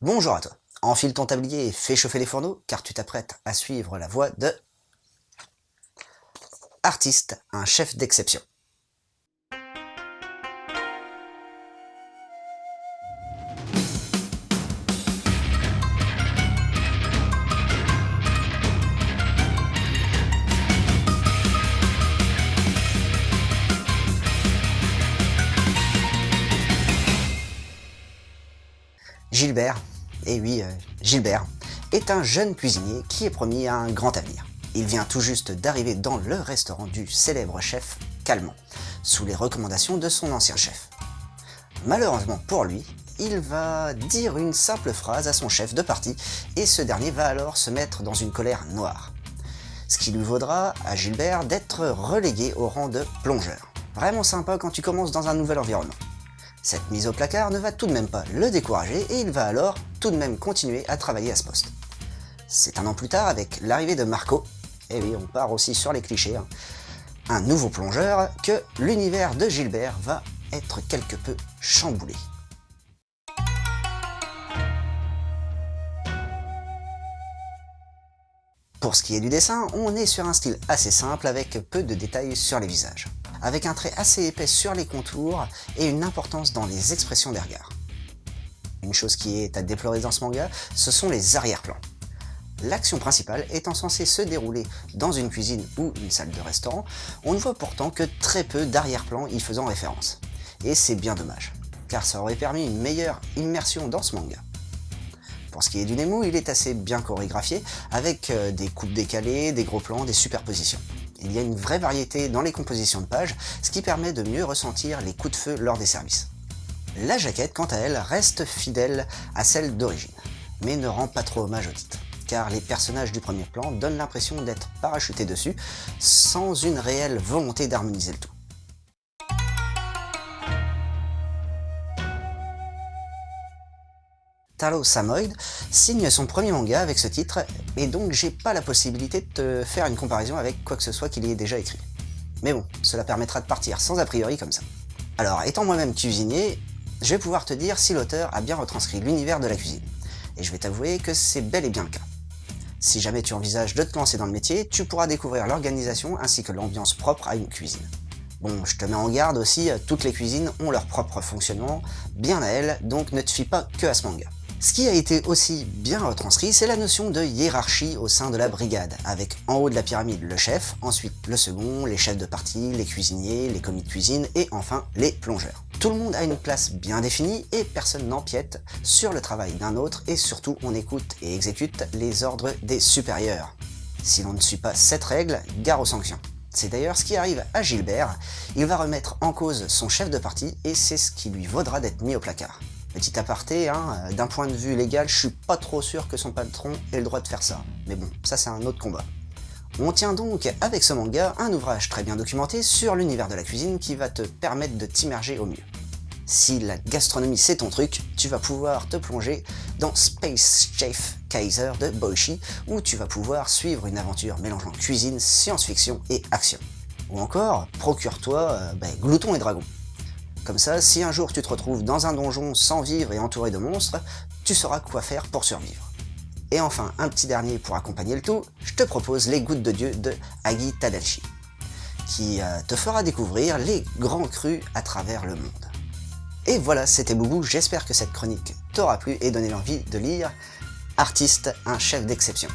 Bonjour à toi. Enfile ton tablier et fais chauffer les fourneaux, car tu t'apprêtes à suivre la voie de Artiste, un chef d'exception. Gilbert, et oui, Gilbert, est un jeune cuisinier qui est promis à un grand avenir. Il vient tout juste d'arriver dans le restaurant du célèbre chef Calment, sous les recommandations de son ancien chef. Malheureusement pour lui, il va dire une simple phrase à son chef de partie et ce dernier va alors se mettre dans une colère noire. Ce qui lui vaudra à Gilbert d'être relégué au rang de plongeur. Vraiment sympa quand tu commences dans un nouvel environnement. Cette mise au placard ne va tout de même pas le décourager et il va alors tout de même continuer à travailler à ce poste. C'est un an plus tard avec l'arrivée de Marco, et oui on part aussi sur les clichés, un nouveau plongeur, que l'univers de Gilbert va être quelque peu chamboulé. Pour ce qui est du dessin, on est sur un style assez simple avec peu de détails sur les visages, avec un trait assez épais sur les contours et une importance dans les expressions des regards. Une chose qui est à déplorer dans ce manga, ce sont les arrière-plans. L'action principale étant censée se dérouler dans une cuisine ou une salle de restaurant, on ne voit pourtant que très peu d'arrière-plans y faisant référence. Et c'est bien dommage, car ça aurait permis une meilleure immersion dans ce manga. Pour ce qui est du Nemo, il est assez bien chorégraphié, avec des coupes décalées, des gros plans, des superpositions. Il y a une vraie variété dans les compositions de pages, ce qui permet de mieux ressentir les coups de feu lors des services. La jaquette, quant à elle, reste fidèle à celle d'origine, mais ne rend pas trop hommage au titre, car les personnages du premier plan donnent l'impression d'être parachutés dessus, sans une réelle volonté d'harmoniser le tout. Taro Samoyed signe son premier manga avec ce titre, et donc j'ai pas la possibilité de te faire une comparaison avec quoi que ce soit qu'il y ait déjà écrit. Mais bon, cela permettra de partir sans a priori comme ça. Alors, étant moi-même cuisinier, je vais pouvoir te dire si l'auteur a bien retranscrit l'univers de la cuisine. Et je vais t'avouer que c'est bel et bien le cas. Si jamais tu envisages de te lancer dans le métier, tu pourras découvrir l'organisation ainsi que l'ambiance propre à une cuisine. Bon, je te mets en garde aussi, toutes les cuisines ont leur propre fonctionnement, bien à elles, donc ne te fie pas que à ce manga. Ce qui a été aussi bien retranscrit, c'est la notion de hiérarchie au sein de la brigade, avec en haut de la pyramide le chef, ensuite le second, les chefs de partie, les cuisiniers, les commis de cuisine et enfin les plongeurs. Tout le monde a une place bien définie et personne n'empiète sur le travail d'un autre et surtout on écoute et exécute les ordres des supérieurs. Si l'on ne suit pas cette règle, gare aux sanctions. C'est d'ailleurs ce qui arrive à Gilbert, il va remettre en cause son chef de partie et c'est ce qui lui vaudra d'être mis au placard. Petit aparté, d'un point de vue légal, je suis pas trop sûr que son patron ait le droit de faire ça. Mais bon, ça c'est un autre combat. On tient donc avec ce manga un ouvrage très bien documenté sur l'univers de la cuisine qui va te permettre de t'immerger au mieux. Si la gastronomie c'est ton truc, tu vas pouvoir te plonger dans Space Chef Kaiser de Boichi, où tu vas pouvoir suivre une aventure mélangeant cuisine, science-fiction et action. Ou encore, procure-toi Glouton et Dragon. Comme ça, si un jour tu te retrouves dans un donjon sans vivre et entouré de monstres, tu sauras quoi faire pour survivre. Et enfin, un petit dernier pour accompagner le tout, je te propose Les Gouttes de Dieu de Agi Tadashi, qui te fera découvrir les grands crus à travers le monde. Et voilà, c'était Boubou, j'espère que cette chronique t'aura plu et donné l'envie de lire Artiste, un chef d'exception.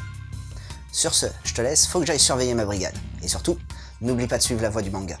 Sur ce, je te laisse, faut que j'aille surveiller ma brigade. Et surtout, n'oublie pas de suivre la voie du manga.